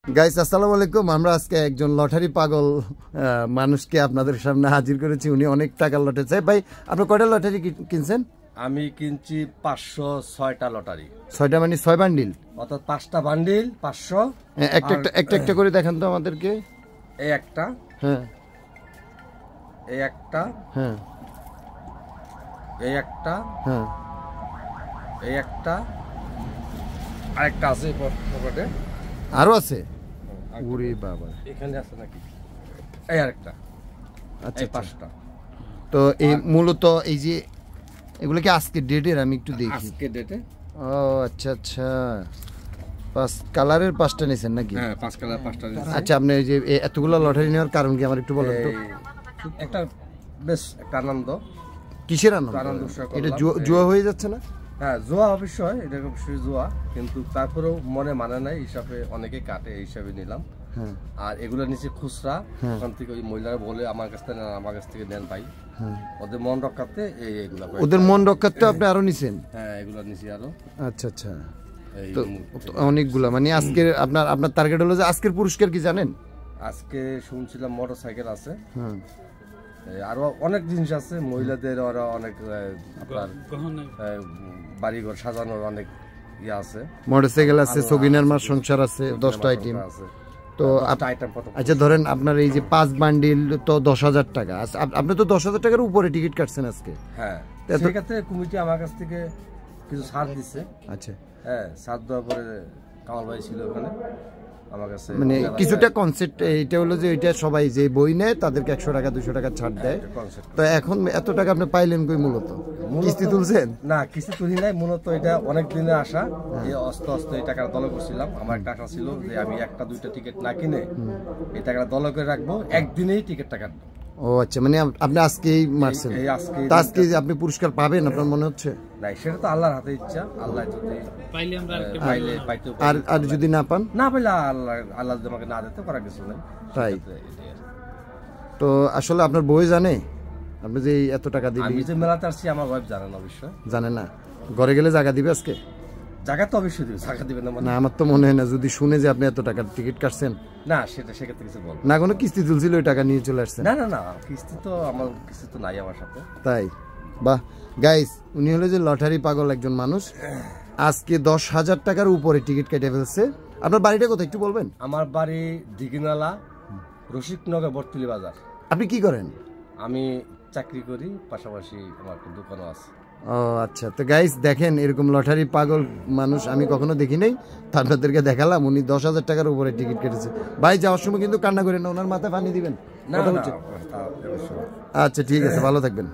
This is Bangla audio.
গাইস আসসালামু আলাইকুম। আমরা আজকে একজন লটারি পাগল মানুষকে আপনাদের সামনে হাজির করেছি। উনি অনেক টাকার লটারি চাই। ভাই আপনি কয়টা লটারি কিনছেন? আমি কিনছি 506টা লটারি। 6টা মানে 6 বান্ডিল, অর্থাৎ 5টা বান্ডিল 500। একটা করে দেখান তো আমাদেরকে। এই একটা, হ্যাঁ এই একটা, হ্যাঁ এই একটা, হ্যাঁ এই একটা, আরেকটা আছে পকেটে। আরো আছে? ওরে বাবা, এখানে আছে নাকি? এই আরেকটা। আচ্ছা, এই 5টা। তো এই মূলত এই যে এগুলো কি আজকে ডেটের? আমি একটু দেখি আজকে ডেটে। ও আচ্ছা আচ্ছা, 5 কালারের 5টা নিয়েছেন নাকি? হ্যাঁ, 5 কালার 5টা নিয়েছি। আচ্ছা, আপনি এই যে এতগুলো লটারি নেওয়ার কারণ কি আমার একটু বলেন তো? একটা বেশ একটা আনন্দ। কিসের আনন্দ? এটা জুয়া হয়ে যাচ্ছে না? হ্যাঁ, জুয়া অবশ্যই, এটা অবশ্যই জুয়া, কিন্তু তারপরেও মনে মানে নাই হিসাবে অনেকে কাটে, এই হিসাবে নিলাম। আর এগুলো নিচে খুচরা, ওখান থেকে ওই মহিলারা বলে আমার কাছ থেকে নেন, আমার কাছ থেকে নেন ভাই। ওদের মন রক্ষার্থে এইগুলা, ওদের মন রক্ষার্থে আপনি আরো নিছেন? হ্যাঁ, এগুলো নিছি আরো। আচ্ছা আচ্ছা, তো অনেকগুলা মানে আজকের আপনার টার্গেট হলো যে আজকের পুরস্কার কি জানেন? আজকে শুনছিলাম মোটরসাইকেল আছে, আরো অনেক জিনিস আছে, মহিলাদের আরো অনেক আপনার বাড়িঘর সাজানোর অনেক ইয়ে আছে, মোটরসাইকেল আছে, সগিনার মার সংসার আছে, 10টা আইটেম। তো আচ্ছা ধরেন আপনার এই যে 5 বান্ডিল তো 10,000 টাকা। আপনি তো 10,000 টাকার উপরে টিকিট কাটছেন আজকে। হ্যাঁ, সেক্ষেত্রে কমিটি আমার কাছ থেকে কিছু ছাড় দিচ্ছে। আচ্ছা, হ্যাঁ, ছাড় দেওয়ার পরে কামাল ভাই ছিল ওখানে আমার কাছে, মানে কিছুটা কনসেপ্ট এইটা হলো যে এটা সবাই যে বই নেয় তাদেরকে 100 টাকা 200 টাকা ছাড় দেয়। তো এখন এত টাকা আপনি পাইলেন কই? মূলত কিস্তি তুলছেন? না, কিস্তি তুলি নাই, মূলত এটা অনেক দিনের আশা। এই অস্তে অস্তে এই টাকাটা দল করছিলাম। আমার একটা আশা ছিল যে আমি 1টা 2টা টিকিট না কিনে এই টাকাটা দল করে রাখবো, একদিনেই টিকিটটা কাটবো। ও আচ্ছা, মানে আপনি আজকেই মারছেন? আজকে আপনি পুরস্কার পাবেন আপনার মনে হচ্ছে? না, সেটা তো আল্লাহর হাতে ইচ্ছা। আল্লাহ যদি পাইলে আমরা পাইতে, আর যদি না পান? না পাইলে আল্লাহ যদি আমাকে না দিতে পারা কিছু নেই। তাই তো আসলে আপনার বই জানে আপনি যে এত টাকা দিবেন? আমি যে মেলাতে আসছি আমার ওয়াইফ জানে না, অবশ্যই জানে না। ঘরে গেলে জায়গা দিবে আজকে? জায়গা তো অবশ্যই দিবে, জায়গা দিবে না? না, আমার তো মনে হয় না। যদি শুনে যে আপনি এত টাকার টিকিট কাটছেন। না, সেক্ষেত্রে কিছু বল না, কোনো কিস্তি তুলছিল ওই টাকা নিয়ে চলে আসছেন? না না না, কিস্তি তো আমার কিস্তি তো নাই আমার সাথে। তাই? বাহ গাইস, উনি হলো যে লটারি পাগল একজন মানুষ। আজকে 10,000 টাকার উপরে টিকিট কেটে ফেলছে। আপনার বাড়িটা কোথায় একটু বলবেন? আমার বাড়ি দিঘিনালা, রসিকনগর, বটতলী বাজার। আপনি কি করেন? আমি চাকরি করি, পাশাপাশি আমার একটা দোকানও আছে। ও আচ্ছা, তো গাইস দেখেন এরকম লটারি পাগল মানুষ আমি কখনো দেখি নাই। আপনাদেরকে দেখালাম উনি 10,000 টাকার উপরে টিকিট কেটেছে। ভাই যাওয়ার সময় কিন্তু কান্না করেন না, ওনার মাথায় পানি দিবেন। না, আচ্ছা ঠিক আছে, ভালো থাকবেন।